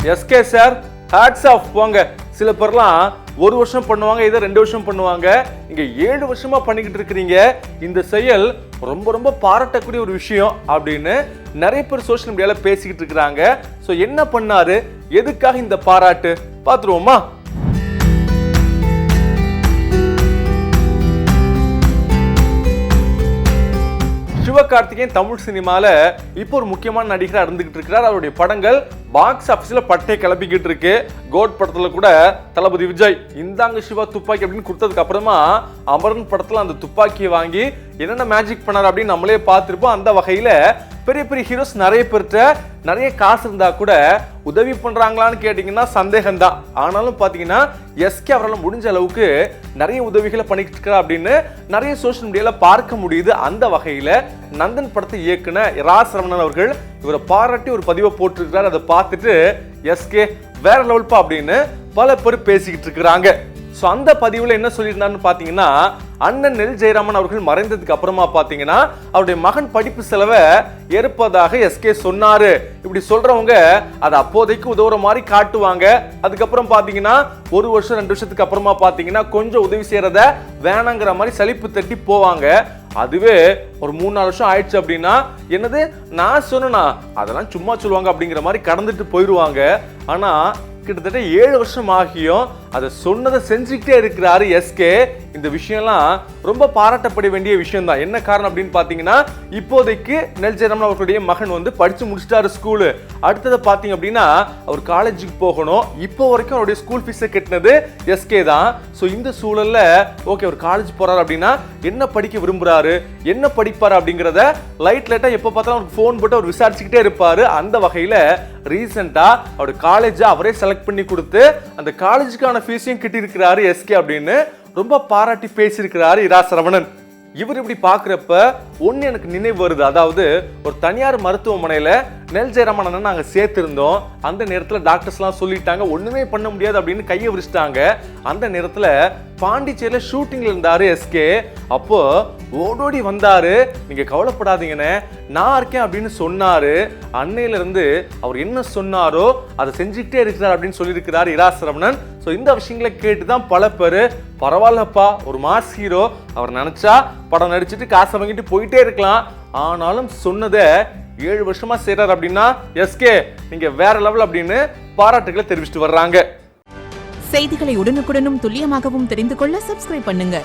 SK sir hats off போங்க. சில பேர்லாம் ஒரு வருஷம் பண்ணுவாங்க, இதை 2 வருஷம் பண்ணுவாங்க. நீங்க 7 வருஷமா பண்ணிக்கிட்டு இருக்கிறீங்க. இந்த செயல் ரொம்ப ரொம்ப பாராட்டக்கூடிய ஒரு விஷயம் அப்படின்னு நிறைய பேர் சோஷியல் மீடியால பேசிக்கிட்டு இருக்கிறாங்க. ஸோ என்ன பண்ணாரு, எதுக்காக இந்த பாராட்டு பார்த்துருவோமா? சிவகார்த்திகேயன் தமிழ் சினிமால இப்போ ஒரு முக்கியமான நடிகராக இருந்துகிட்டு இருக்கிறார். அவருடைய படங்கள் பாக்ஸ் ஆஃபீஸில் பட்டை கிளப்பிக்கிட்டு இருக்கு. கோட் படத்துல கூட தளபதி விஜய் இந்தாங்க சிவா துப்பாக்கி அப்படின்னு கொடுத்ததுக்கு அப்புறமா அமரன் படத்துல அந்த துப்பாக்கியை வாங்கி என்னென்ன மேஜிக் பண்ணார் அப்படின்னு நம்மளே பார்த்துருப்போம். அந்த வகையில பெரிய பெரிய ஹீரோஸ் நிறைய பேர்கிட்ட நிறைய காசு இருந்தா கூட உதவி பண்றாங்களான்னு கேட்டீங்கன்னா சந்தேகம் தான். ஆனாலும் பாத்தீங்கன்னா எஸ்கே அவரால் முடிஞ்ச அளவுக்கு நிறைய உதவிகளை பண்ணிட்டு இருக்கிறார் அப்படின்னு நிறைய சோஷியல் மீடியால பார்க்க முடியுது. அந்த வகையில நந்தன் படத்தை இயக்குன இரா சரவணன் அவர்கள் இவரை பாராட்டி ஒரு பதிவை போட்டிருக்கிறார். அதை பார்த்துட்டு எஸ்கே வேற லெவல்ப்பா அப்படின்னு பல பேர் பேசிக்கிட்டு இருக்கிறாங்க. ஸோ அந்த பதிவில் என்ன சொல்லியிருந்தாருன்னு பார்த்தீங்கன்னா, அண்ணன் நெல் ஜெயராமன் அவர்கள் மறைந்ததுக்கு அப்புறமா பார்த்தீங்கன்னா அவருடைய மகன் படிப்பு செலவை ஏற்பதாக எஸ்கே சொன்னாரு. இப்படி சொல்றவங்க அதை அப்போதைக்கு உதவுற மாதிரி காட்டுவாங்க. அதுக்கப்புறம் பார்த்தீங்கன்னா 1 வருஷம் 2 வருஷத்துக்கு அப்புறமா பார்த்தீங்கன்னா கொஞ்சம் உதவி செய்யறத வேணாங்கிற மாதிரி சலிப்பு தட்டி போவாங்க. அதுவே ஒரு 3-4 வருஷம் ஆயிடுச்சு அப்படின்னா என்னது நான் சொன்னா அதெல்லாம் சும்மா சொல்லுவாங்க அப்படிங்கிற மாதிரி கடந்துட்டு போயிடுவாங்க. ஆனா கிட்டத்தட்ட 7 வருஷம் ஆகியும் அதை சொன்னதை செஞ்சுக்கிட்டே இருக்கிறாரு எஸ்கே. இந்த விஷயம்லாம் ரொம்ப பாராட்டப்பட வேண்டிய விஷயம் தான். என்ன காரணம் அப்படின்னு பாத்தீங்கன்னா, இப்போதைக்கு நெல் ஜெயராமன் அவர்களுடைய மகன் வந்து படிச்சு முடிச்சிட்டாரு ஸ்கூலு. அடுத்தது பாத்தீங்க அப்படின்னா அவர் காலேஜுக்கு போகணும். இப்போ வரைக்கும் அவருடைய ஸ்கூல் ஃபீஸை கட்டினது எஸ்கே தான். ஸோ இந்த சூழல்ல ஓகே அவர் காலேஜ் போறாரு அப்படின்னா என்ன படிக்க விரும்புறாரு, என்ன படிப்பாரு அப்படிங்கிறத லைட்டா எப்போ பார்த்தாலும் அவருக்கு ஃபோன் போட்டு அவர் விசாரிச்சுக்கிட்டே இருப்பாரு. அந்த வகையில ரீசெண்டா அவர் காலேஜை அவரே செலக்ட் பண்ணி கொடுத்து அந்த காலேஜுக்கான ஃபீஸையும் கட்டி இருக்கிறாரு எஸ்கே அப்படின்னு ரொம்ப பாராட்டி பேசியிருக்கிறாரு இரா சரவணன். இவர் இப்படி பாக்குறப்ப ஒன்னு எனக்கு நினைவு வருது. அதாவது ஒரு தனியார் மருத்துவமனையில நெல் ஜெயராமன் நாங்க சேர்த்திருந்தோம். அந்த நேரத்துல டாக்டர்ஸ் எல்லாம் சொல்லிட்டாங்க ஒண்ணுமே பண்ண முடியாது அப்படின்னு கையை விரிச்சிட்டாங்க. அந்த நேரத்துல பாண்டிச்சேரியில ஷூட்டிங்ல இருந்தாரு எஸ்கே. அப்போ ஓடோடி வந்தாரு, நீங்க கவலைப்படாதீங்கன்னு நான் இருக்கேன் அப்படின்னு சொன்னாரு. அன்னையில இருந்து அவர் என்ன சொன்னாரோ அதை செஞ்சுக்கிட்டே இருக்கிறார் அப்படின்னு சொல்லியிருக்கிறார் இரா சரவணன். ஸோ இந்த விஷயங்களை கேட்டுதான் பல பேர் பரவாயில்லப்பா ஒரு மாஸ் ஹீரோ, அவர் நினைச்சா படம் நடிச்சுட்டு காசை வாங்கிட்டு போயிட்டே இருக்கலாம், ஆனாலும் சொன்னதை 7 வருஷமா செய்றார் அப்படின்னா எஸ்கே நீங்க வேற லெவல் அப்படின்னு பாராட்டுகளை தெரிவிச்சுட்டு வர்றாங்க. செய்திகளை உடனுக்குடனும் துல்லியமாகவும் தெரிந்து கொள்ள சப்ஸ்கிரைப் பண்ணுங்க.